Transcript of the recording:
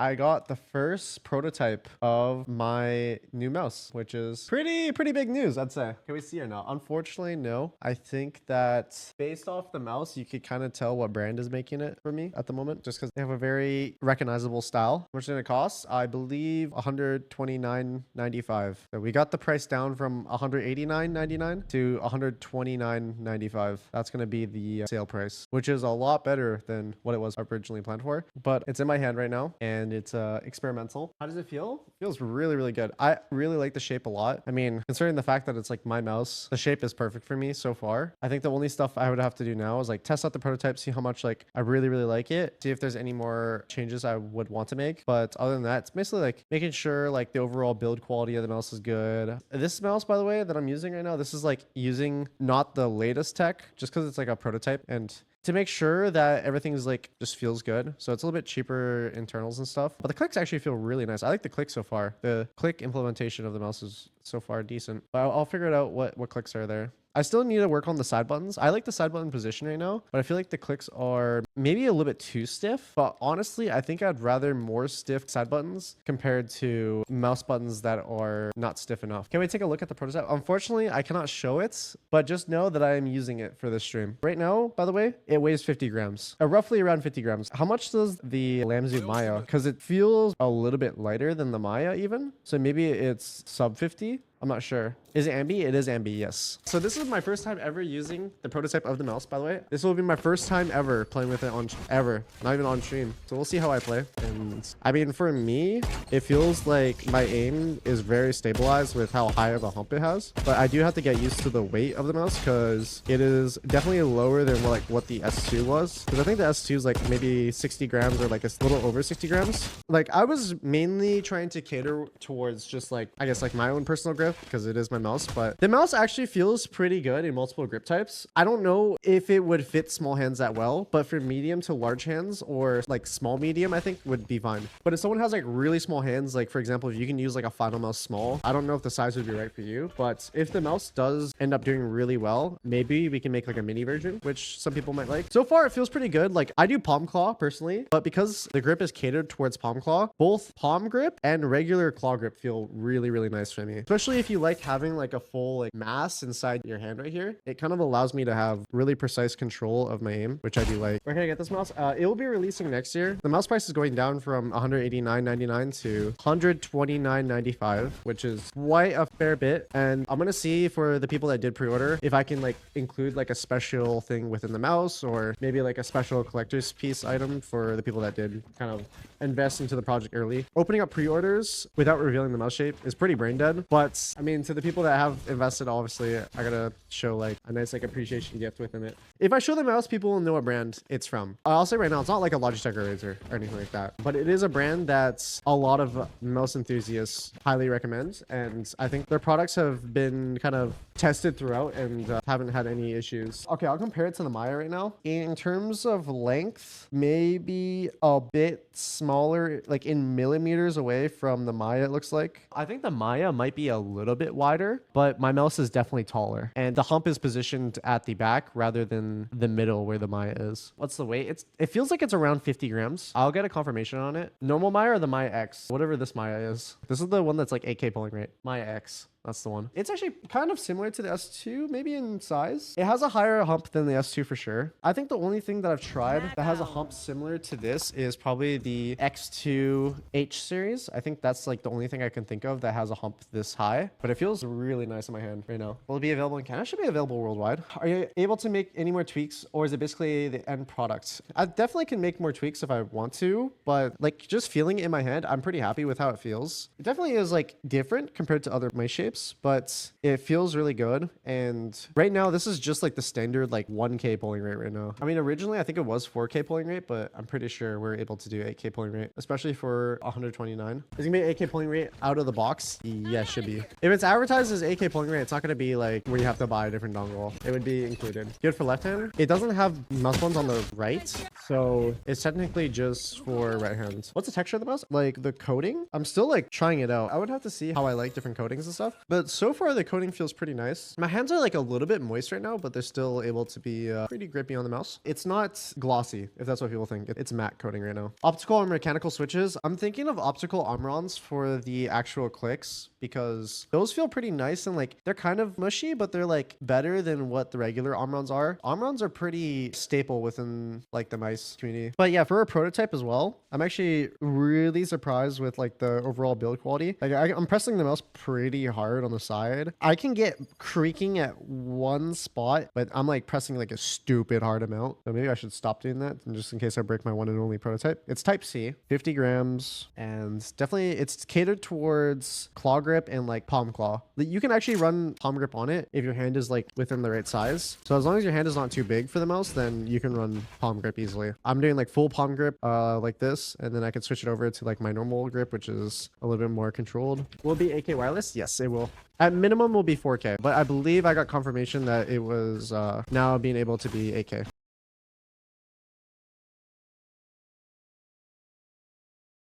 I got the first prototype of my new mouse, which is pretty big news, I'd say. Can we see it now? Unfortunately, no. I think that based off the mouse, you could kind of tell what brand is making it for me at the moment, just because they have a very recognizable style. How much did it cost? I believe $129.95. So we got the price down from $189.99 to $129.95. That's going to be the sale price, which is a lot better than what it was originally planned for. But it's in my hand right now and it's experimental. How does it feel? It feels really good. I really like the shape a lot. I mean, considering the fact that it's like my mouse, the shape is perfect for me so far. I think the only stuff I would have to do now is like test out the prototype, see how much like I really like it, see if there's any more changes I would want to make. But other than that, it's basically like making sure like the overall build quality of the mouse is good. This mouse, by the way, that I'm using right now, this is like using not the latest tech, just because it's like a prototype, and to make sure that everything's like just feels good. So it's a little bit cheaper internals and stuff, but the clicks actually feel really nice. I like the click so far. The click implementation of the mouse is so far decent, but I'll figure it out what clicks are there. I still need to work on the side buttons. I like the side button position right now, but I feel like the clicks are maybe a little bit too stiff. But honestly, I think I'd rather more stiff side buttons compared to mouse buttons that are not stiff enough. Can we take a look at the prototype? Unfortunately, I cannot show it, but just know that I am using it for this stream. Right now, by the way, it weighs 50 grams, roughly around 50 grams. How much does the Lamzu Maya? Because it feels a little bit lighter than the Maya even. So maybe it's sub 50. I'm not sure. Is it Ambi? It is Ambi, yes. So this is my first time ever using the prototype of the mouse, by the way. This will be my first time ever playing with it not even on stream. So we'll see how I play. And I mean, for me, it feels like my aim is very stabilized with how high of a hump it has. But I do have to get used to the weight of the mouse because it is definitely lower than what the S2 was. Because I think the S2 is like maybe 60 grams or like a little over 60 grams. Like I was mainly trying to cater towards just like, I guess like my own personal grip because it is my mouse, but the mouse actually feels pretty good in multiple grip types. I don't know if it would fit small hands that well, but for medium to large hands or like small medium, I think would be fine. But if someone has like really small hands, like for example, if you can use like a final mouse small, I don't know if the size would be right for you, but if the mouse does end up doing really well, maybe we can make like a mini version, which some people might like. So far, it feels pretty good. Like I do palm claw personally, but because the grip is catered towards palm claw, both palm grip and regular claw grip feel really nice for me, especially if you like having like a full like mass inside your hand right here. It kind of allows me to have really precise control of my aim, which I do like. Where can I get this mouse? It will be releasing next year. The mouse price is going down from $189.99 to $129.95, which is quite a fair bit. And I'm gonna see for the people that did pre-order if I can like include like a special thing within the mouse or maybe like a special collector's piece item for the people that did kind of invest into the project early. Opening up pre-orders without revealing the mouse shape is pretty brain dead, but I mean, to the people that have invested, obviously I gotta show like a nice like appreciation gift within it. If I show the mouse, people will know what brand it's from. I'll say right now, it's not like a Logitech or Razer or anything like that, but it is a brand that's a lot of mouse enthusiasts highly recommend, and I think their products have been kind of tested throughout and haven't had any issues. Okay, I'll compare it to the Maya right now. In terms of length, maybe a bit smaller, like in millimeters away from the Maya, it looks like. I think the Maya might be a little bit wider, but my mouse is definitely taller, and the hump is positioned at the back rather than the middle where the Maya is. What's the weight? It feels like it's around 50 grams. I'll get a confirmation on it. Normal Maya or the Maya X, whatever this Maya is. This is the one that's like 8K polling rate. Maya X. That's the one. It's actually kind of similar to the S2, maybe in size. It has a higher hump than the S2 for sure. I think the only thing that I've tried that has a hump similar to this is probably the X2 H series. I think that's like the only thing I can think of that has a hump this high, but it feels really nice in my hand right now. Will it be available in Canada? It should be available worldwide. Are you able to make any more tweaks, or is it basically the end product? I definitely can make more tweaks if I want to, but like just feeling it in my hand, I'm pretty happy with how it feels. It definitely is like different compared to other mice shapes, but it feels really good. And right now, this is just like the standard like 1K polling rate right now. I mean, originally I think it was 4K polling rate, but I'm pretty sure we're able to do 8K polling rate, especially for 129. Is it gonna be 8K polling rate out of the box? Yeah, should be. If it's advertised as 8K polling rate, it's not gonna be like where you have to buy a different dongle. It would be included. Good for left hand. It doesn't have mouse buttons on the right, so it's technically just for right hand. What's the texture of the mouse? Like the coating? I'm still like trying it out. I would have to see how I like different coatings and stuff. But so far the coating feels pretty nice. My hands are like a little bit moist right now, but they're still able to be pretty grippy on the mouse. It's not glossy, if that's what people think. It's matte coating right now. Optical and mechanical switches. I'm thinking of optical arm-ons for the actual clicks because those feel pretty nice and like they're kind of mushy, but they're like better than what the regular arm-ons are. Arm-ons are pretty staple within like the mice community. But yeah, for a prototype as well, I'm actually really surprised with like the overall build quality. Like I'm pressing the mouse pretty hard on the side. I can get creaking at one spot, but I'm like pressing like a stupid hard amount. So maybe I should stop doing that just in case I break my one and only prototype. It's type C, 50 grams, and definitely it's catered towards claw grip and like palm claw. You can actually run palm grip on it if your hand is like within the right size. So as long as your hand is not too big for the mouse, then you can run palm grip easily. I'm doing like full palm grip like this, and then I can switch it over to like my normal grip, which is a little bit more controlled. Will it be 8K wireless? Yes, it will. At minimum will be 4K, but I believe I got confirmation that it was now being able to be 8K.